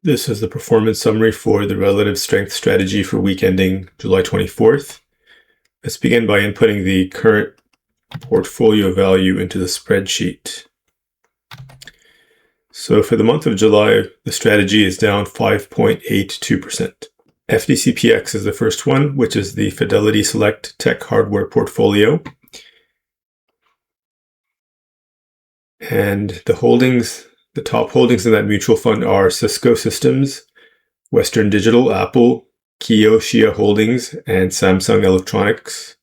This is the performance summary for the relative strength strategy for week ending July 24th. Let's begin by inputting the current portfolio value into the spreadsheet. So for the month of July, the strategy is down 5.82%. FDCPX is the first one, which is the Fidelity Select Tech Hardware portfolio. And the top holdings in that mutual fund are Cisco Systems, Western Digital, Apple, Kioxia Holdings, and Samsung Electronics.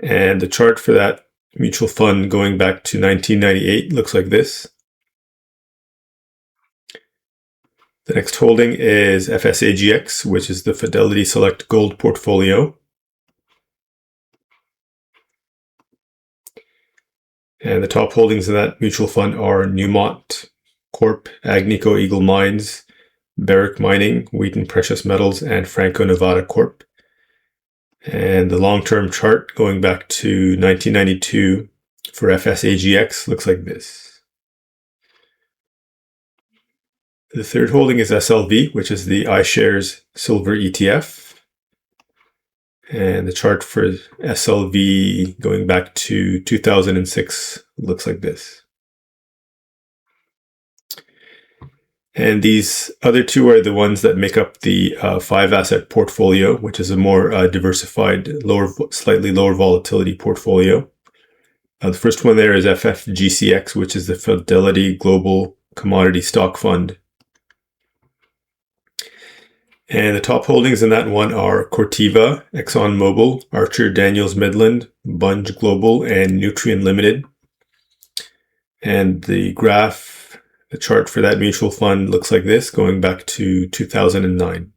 And the chart for that mutual fund going back to 1998 looks like this. The next holding is FSAGX, which is the Fidelity Select Gold portfolio. And the top holdings in that mutual fund are Newmont Corp, Agnico Eagle Mines, Barrick Mining, Wheaton Precious Metals, and Franco-Nevada Corp. And the long-term chart going back to 1992 for FSAGX looks like this. The third holding is SLV, which is the iShares Silver ETF. And the chart for SLV going back to 2006 looks like this. And these other two are the ones that make up the 5-asset portfolio, which is a more diversified, slightly lower volatility portfolio. The first one there is FFGCX, which is the Fidelity Global Commodity Stock Fund. And the top holdings in that one are Corteva, ExxonMobil, Archer Daniels Midland, Bunge Global, and Nutrien Limited. And the chart for that mutual fund looks like this, going back to 2009.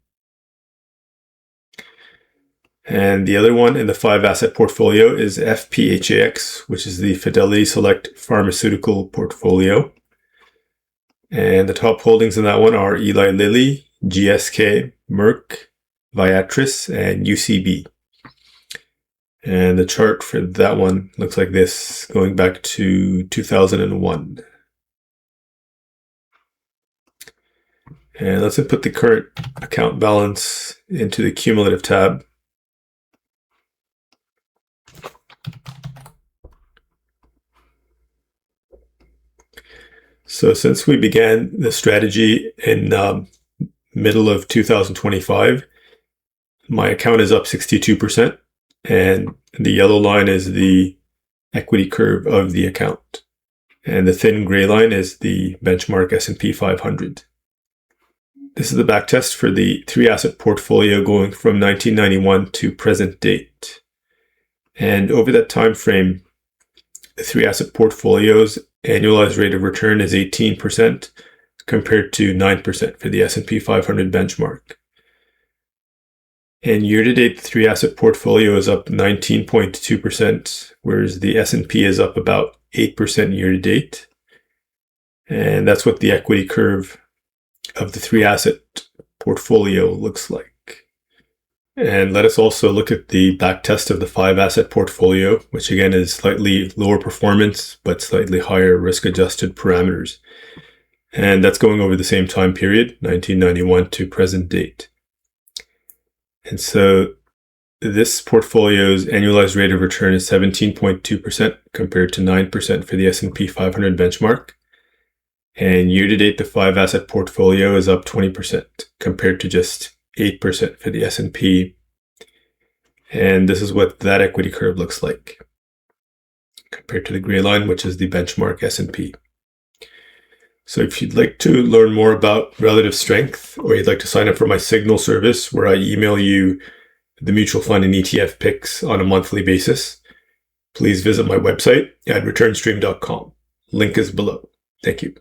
And the other one in the 5-asset portfolio is FPHAX, which is the Fidelity Select Pharmaceutical portfolio. And the top holdings in that one are Eli Lilly, GSK, Merck, Viatris, and UCB. And the chart for that one looks like this, going back to 2001. And let's input the current account balance into the cumulative tab. So since we began the strategy in middle of 2025, my account is up 62%, and the yellow line is the equity curve of the account, and the thin gray line is the benchmark S&P 500. This is the backtest for the 3-asset portfolio going from 1991 to present date. And over that time frame, the 3-asset portfolio's annualized rate of return is 18%, compared to 9% for the S&P 500 benchmark. And year-to-date, the 3-asset portfolio is up 19.2%, whereas the S&P is up about 8% year-to-date. And that's what the equity curve of the 3-asset portfolio looks like. And let us also look at the backtest of the 5-asset portfolio, which again is slightly lower performance, but slightly higher risk-adjusted parameters. And that's going over the same time period, 1991 to present date. And so this portfolio's annualized rate of return is 17.2% compared to 9% for the S&P 500 benchmark. And year-to-date, the 5-asset portfolio is up 20% compared to just 8% for the S&P. And this is what that equity curve looks like compared to the gray line, which is the benchmark S&P. So if you'd like to learn more about relative strength, or you'd like to sign up for my Signal service where I email you the mutual fund and ETF picks on a monthly basis, please visit my website at returnstream.com. Link is below. Thank you.